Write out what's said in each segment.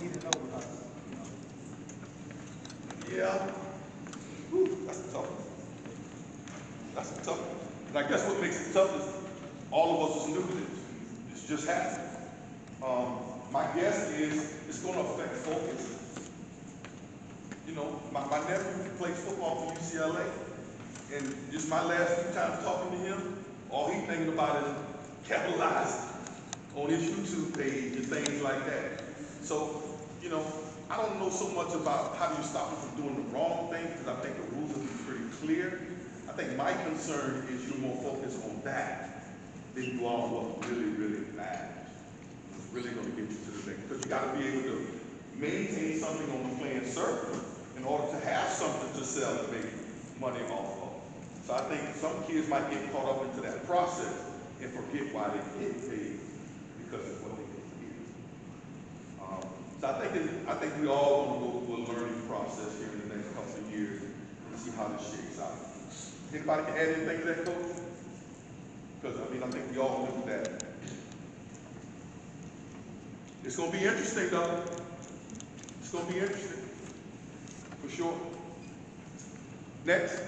he didn't know about it. Yeah. Whew, that's tough. That's tough. And I guess what makes it tough is all of us is new to this. It's just happened. My guess is it's going to affect focus. You know, my nephew plays football for UCLA, and just my last few times talking to him, all he's thinking about is capitalizing on his YouTube page and things like that. So, you know, I don't know so much about how do you stop him from doing the wrong thing, because I think the rules will be pretty clear. I think my concern is you're more focused on that than you are on what really, really matters. It's really going to get you to the thing, because you got to be able to maintain something on the playing circuit in order to have something to sell and make money off of. So I think some kids might get caught up into that process and forget why they get paid, because it's what they get paid. So I think we all going to go through a learning process here in the next couple of years and see how this shakes out. Anybody can add anything to that, Coach? Because I mean, I think we all knew that. It's going to be interesting, though. It's going to be interesting, for sure. Next.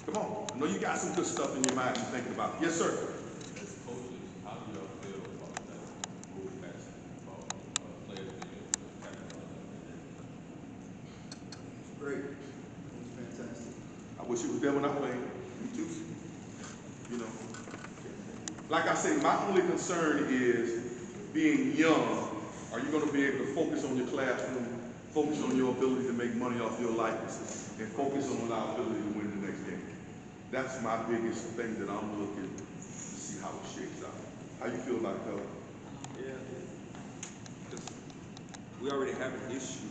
Come on. I know you got some good stuff in your mind you're thinking about. Yes, sir. As coaches, how do y'all feel about that rule passing about players being able to capitalize on their It's great. It's fantastic. I wish it was there when I played. Me too. You know. Like I say, my only concern is being young. Are you going to be able to focus on your classroom, focus on your ability to make money off your likenesses, and focus on our ability to win the next game? That's my biggest thing that I'm looking to see how it shakes out. How you feel about it, Coach? Yeah, because we already have an issue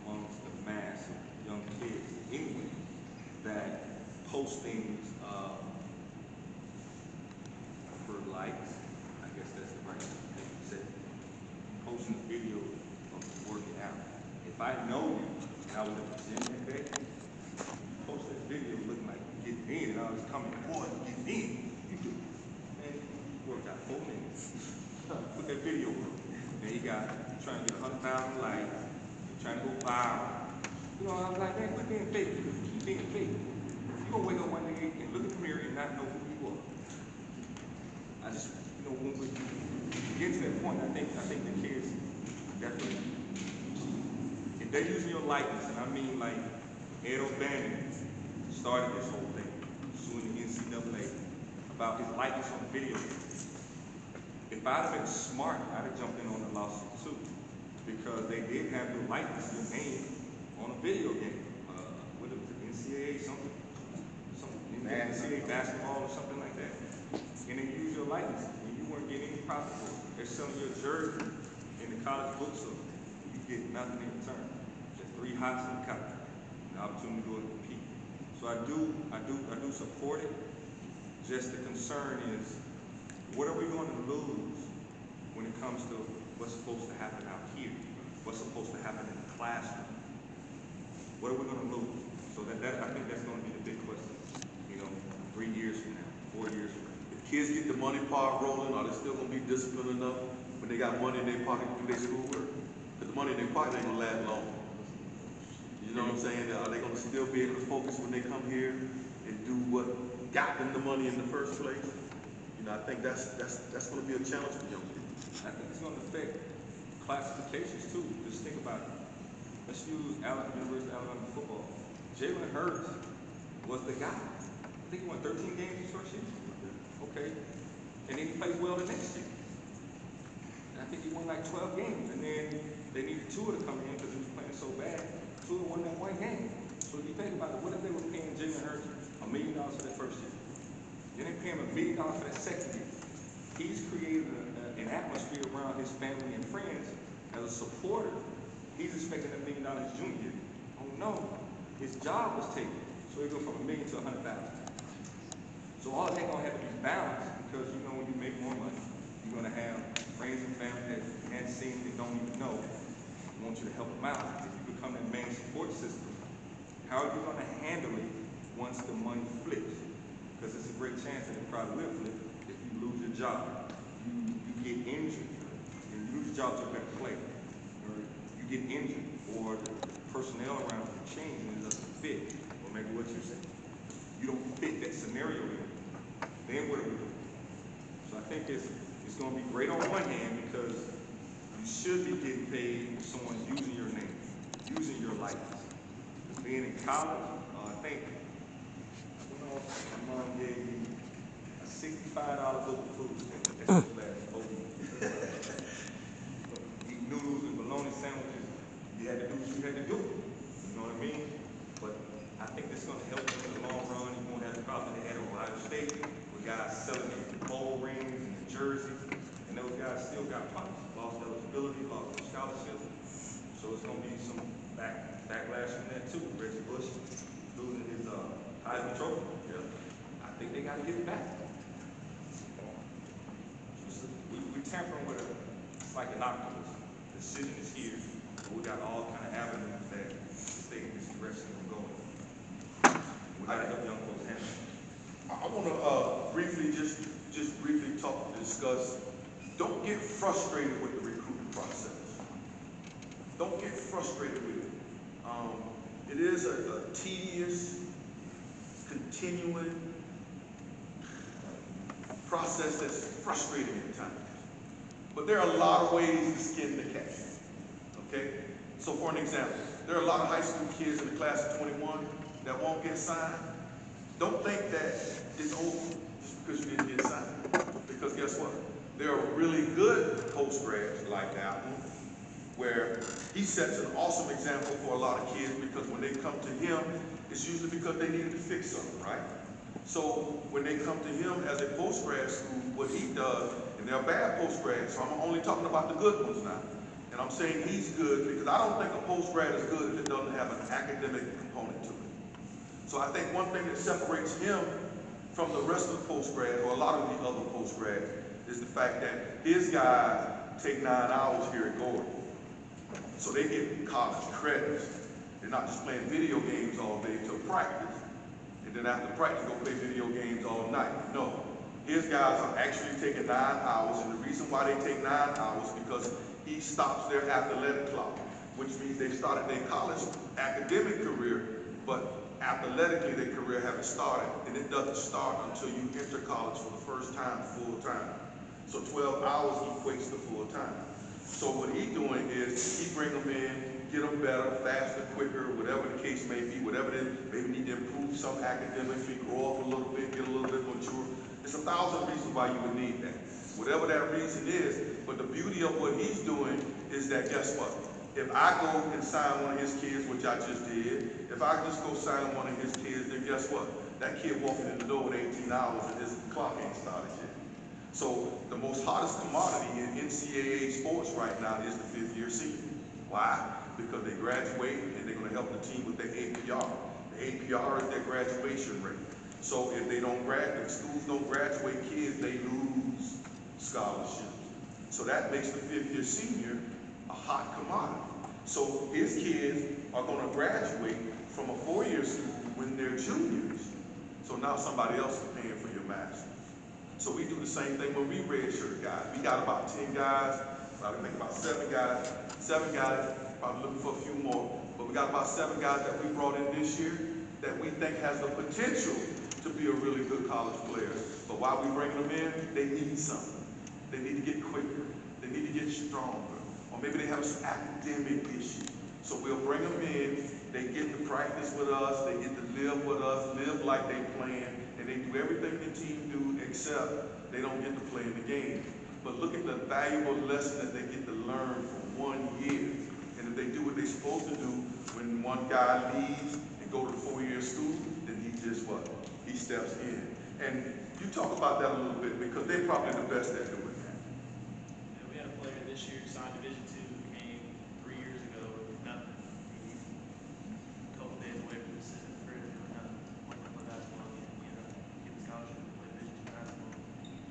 amongst the mass of young kids anyway, that postings for likes, I guess that's the right thing to say, posting a video of you working out. If I know you and I was at the gym that day, post that video looking like you getting in, and I was coming, boy, you getting in. You do, man, you worked out 4 minutes. Put that video up. And he got trying to get 100,000 likes, trying to go viral. You know, I was like, man, quit being fake. Keep being fake. You gonna wake up one day and look in the mirror and not know who you are. I just, you know, when we get to that point, I think the kids definitely, if they're using your likeness, and I mean like Ed O'Bannon started this whole thing, suing the NCAA about his likeness on video. If I'd have been smart, I'd have jumped in on the lawsuit too, because they did have your likeness, your name on a video game. What was it, NCAA something, NCAA basketball or something like that. And they use your likeness, and you weren't getting any profit for it. They're selling your jersey in the college bookstore. You get nothing in return. Just 3 hots in the cup, the opportunity to go and compete. So I do support it. Just the concern is, what are we going to lose when it comes to what's supposed to happen out here? What's supposed to happen in the classroom? What are we going to lose? So I think that's going to be the big question. You know, 3 years from now, 4 years from now. Kids get the money part rolling, are they still gonna be disciplined enough when they got money in their pocket to do their schoolwork? Because the money in their pocket ain't gonna last long. You know what I'm saying? Are they gonna still be able to focus when they come here and do what got them the money in the first place? You know, I think that's gonna be a challenge for young people. I think it's going to affect classifications too. Just think about it. Let's use University of Alabama football. Jalen Hurts was the guy. I think he won 13 games his first year. Okay. And then he plays well the next year. And I think he won like 12 games. And then they needed Tua to come in because he was playing so bad. Tua won that 1 game. So if you think about it, what if they were paying Jalen Hurts $1 million for that first year? Then they pay him $1 million for that second year. He's created an atmosphere around his family and friends as a supporter. He's expecting $1 million his junior year. Oh no, his job was taken. So he goes from $1 million to 100,000. So all of that gonna have to be balanced, because you know when you make more money, you're gonna have friends and family that you hadn't seen, that don't even know, want you to help them out. If you become that main support system, how are you gonna handle it once the money flips? Because it's a great chance that it probably will flip if you lose your job. you get injured, and you lose your job to a better player, or you get injured, or the personnel around you change and it doesn't fit, or maybe what you said, you don't fit that scenario in, then what do we do? So I think it's going to be great on one hand because you should be getting paid if someone's using your name, using your likeness. Being in college, I think, my mom gave me a $65 book of food stamp. That's the last food. Eat noodles and bologna sandwiches. You had to do what you had to do. You know what I mean? But I think it's going to help them in the long run. You won't have the problem they had at Ohio State with guys selling the bowl rings and the jerseys. And those guys still got problems. Lost eligibility, lost their scholarships. So it's going to be some backlash from that too. Reggie Bush losing his Heisman Trophy. Yeah. I think they got to get it back. We're tampering with it's like an octopus. The decision is here, but we got all kind of avenues that stay in this direction we're going. We got to help young folks handle it. I want to briefly, just briefly discuss, don't get frustrated with the recruiting process. Don't get frustrated with it. It is a tedious, continuing process that's frustrating at times. But there are a lot of ways to skin the cat, okay? So for an example, there are a lot of high school kids in the class of 21 that won't get signed. Don't think that it's over just because you didn't get signed. Because guess what? There are really good post-grads like Apple, where he sets an awesome example for a lot of kids because when they come to him, it's usually because they needed to fix something, right? So when they come to him as a post-grad school, what he does, and they're bad post-grads, so I'm only talking about the good ones now. And I'm saying he's good because I don't think a post-grad is good if it doesn't have an academic component to it. So I think one thing that separates him from the rest of the post-grad, or a lot of the other post-grads, is the fact that his guys take 9 hours here at Gordon. So they get college credits. They're not just playing video games all day till practice, and then after practice go play video games all night. No, his guys are actually taking 9 hours, and the reason why they take 9 hours because he stops their athletic clock, which means they started their college academic career, but athletically their career haven't started, and it doesn't start until you enter college for the first time full time. So 12 hours equates to full time. So what he's doing is he bring them in, get them better, faster, quicker, whatever the case may be, whatever they maybe need to improve some academically, grow up a little bit, get a little bit mature. There's 1,000 reasons why you would need that. Whatever that reason is, but the beauty of what he's doing is that guess what? If I go and sign one of his kids, which I just did, if I just go sign one of his kids, then guess what? That kid walking in the door with 18 hours and his clock ain't started yet. So the most hottest commodity in NCAA sports right now is the 5th-year senior. Why? Because they graduate and they're going to help the team with their APR. The APR is their graduation rate. So if they don't graduate, if schools don't graduate kids, they lose scholarships. So that makes the 5th-year senior a hot commodity. So his kids are going to graduate from a 4-year school when they're juniors. So now somebody else is paying for your master's. So we do the same thing when we redshirt guys. We got about 10 guys, I think about 7 guys, probably looking for a few more, but we got about 7 guys that we brought in this year that we think has the potential to be a really good college player. But while we bring them in, they need something. They need to get quicker. They need to get stronger. Or maybe they have some academic issues. So we'll bring them in, they get to practice with us, they get to live with us, live like they playing, and they do everything the team do except they don't get to play in the game. But look at the valuable lesson that they get to learn for 1 year. And if they do what they're supposed to do, when one guy leaves and go to 4-year school, then he just what? He steps in. And you talk about that a little bit because they're probably the best at doing that. Yeah, we had a player this year who signed Division II, came 3 years ago with nothing. He was a couple days away from the assistant career with nothing. Went to play basketball again. He ended up getting a scholarship to play Division II basketball.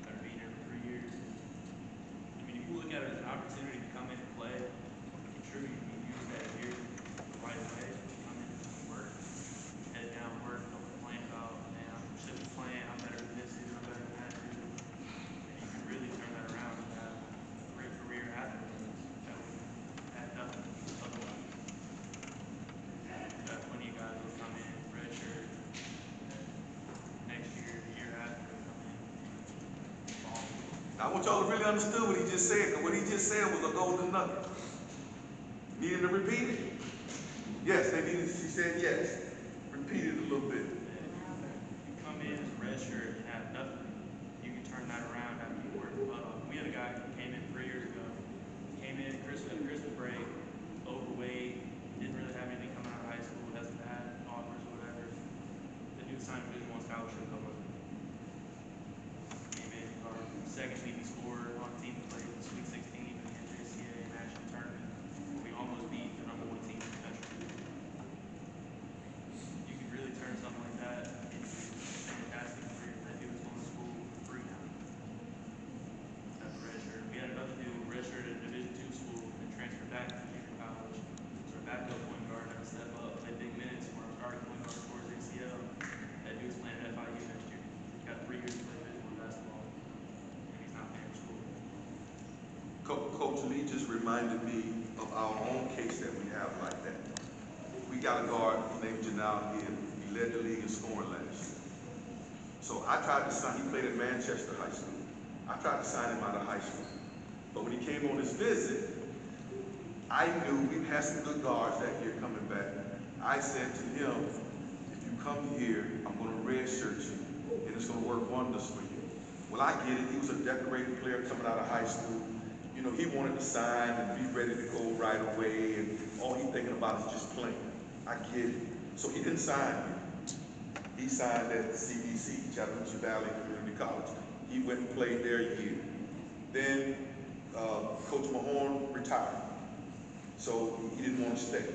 Started being here for 3 years. I mean, if you look at it as an opportunity to come in and play and contribute, you use that here the right way. Come in and work. Head down, work, don't complain about, man, I should be playing, I'm better than this dude, I'm better than that dude. And you can really turn that around I want y'all to really understand what he just said, because what he just said was a golden nugget. Need him to repeat it? Yes, they needed, she said yes. Repeat it a little bit. You come in as a red shirt and have nothing, you can turn that around after you work. We had a guy who came in 3 years ago. Came in Christmas break, overweight, didn't really have anything coming out of high school, hasn't had offers or whatever. The dude signed a Division I scholarship a couple of months ago. Came in our second leading scorer on the team, played the Sweet 16 in the NJCAA national tournament. We almost beat the #1 team in the country. You can really turn something like that into a fantastic career. That dude was going to school for free now. As a redshirt. We had another dude redshirt at a Division II school and transferred back to junior college. So our backup point guard had to step up, play big minutes for our starting point guard for his ACL. That dude's playing at FIU next year. He's got 3 years to play Division I basketball, and he's not paying for school. Coach Lee just reminded me of our own case that we have like that. We got a guard named Janelle Hill. He led the league in scoring last year. So I tried to sign, he played at Manchester High School. I tried to sign him out of high school. But when he came on his visit, I knew we had some good guards that year coming back. I said to him, if you come here, I'm going to redshirt you, and it's going to work wonders for you. Well, I get it. He was a decorated player coming out of high school. You know, he wanted to sign and be ready to go right away, and all he's thinking about is just playing. I get it. So he didn't sign me. He signed at CVC, Chattanooga Valley Community College. He went and played there a year. Then Coach Mahorn retired. So he didn't want to stay.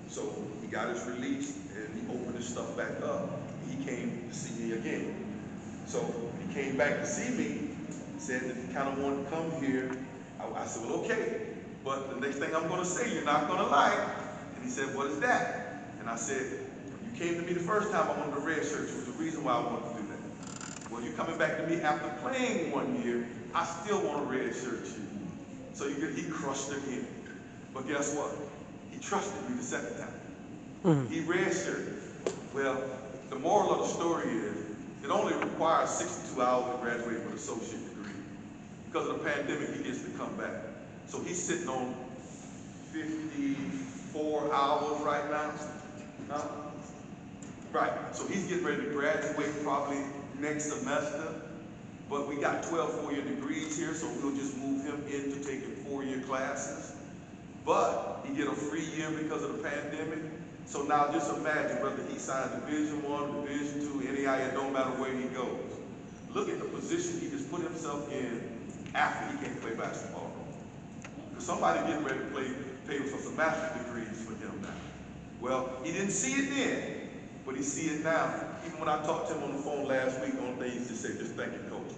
So he got his release and he opened his stuff back up. He came to see me again. So when he came back to see me, said that he kind of wanted to come here. I said, well, okay, but the next thing I'm going to say, you're not going to like. And he said, what is that? And I said, you came to me the first time, I wanted a red shirt. It was the reason why I wanted to do that. Well, you coming back to me after playing 1 year, I still want a red shirt you. So he crushed again. But guess what? He trusted me the second time. He redshirted. Well, the moral of the story is, it only requires 62 hours to graduate with an associate degree. Because of the pandemic, he gets to come back. So he's sitting on 54 hours right now. Huh? Right, so he's getting ready to graduate probably next semester. But we got 12 four-year degrees here, so we'll just move him into taking 4-year classes. But he get a free year because of the pandemic. So now just imagine whether he signs Division I, Division II, NAIA, it don't matter where he goes. Look at the position he just put himself in after he can't play basketball. Because somebody getting ready to pay for some master's degrees for him now. Well, he didn't see it then, but he see it now. Even when I talked to him on the phone last week, the only thing he just said, just thank you, Coach,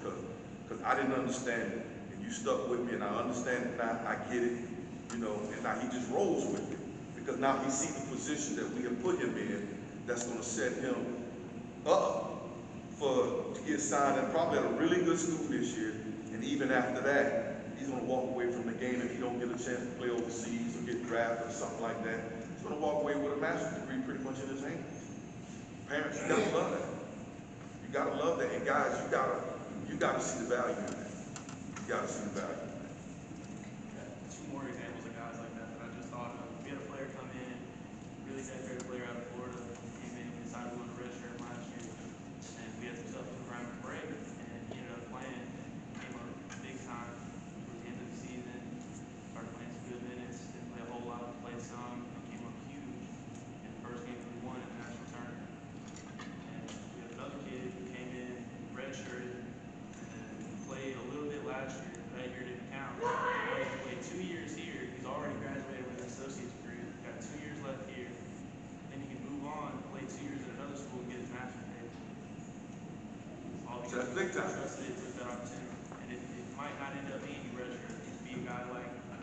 because I didn't understand it. And you stuck with me, and I understand it now, I get it, you know, and now he just rolls with it. Because now he sees the position that we have put him in that's going to set him up to get signed and probably at a really good school this year. And even after that, he's going to walk away from the game if he don't get a chance to play overseas or get drafted or something like that. He's going to walk away with a master's degree pretty much in his hand. Parents, you gotta love that. You gotta love that. And guys, you gotta see the value in that. You gotta see the value in that. Two more examples of guys like that I just thought of. We had a player come in, really decorated player out of Florida, came in, we decided to go to redshirt last year, and we had some stuff to around the break, and he ended up playing, came up big time towards the end of the season, started playing some good minutes, didn't play a whole lot, played some, and came up huge in the first game we won in the national tournament. And we had another kid who came in redshirted and played a little bit last year. That year didn't count. He played 2 years here. He's already graduated with an associate's degree. Got 2 years left here. Then he can move on, play 2 years at another school, and get his master's degree. All So that's big time. Trusted, took that opportunity. And it might not end up being redshirt. It could be a guy like the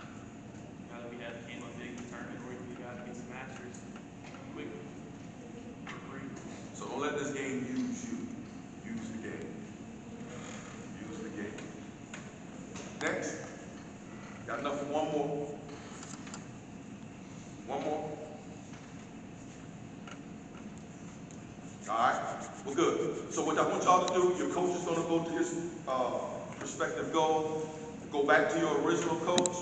guy that we had came up big in the tournament, or it could be a guy that gets a master's quickly. For free. So don't let this game use you. Use the game. Use the game. Next. Got enough for one more. One more. All right, we're good. So what I want y'all to do, your coach is going to go to his respective goal, go back to your original coach,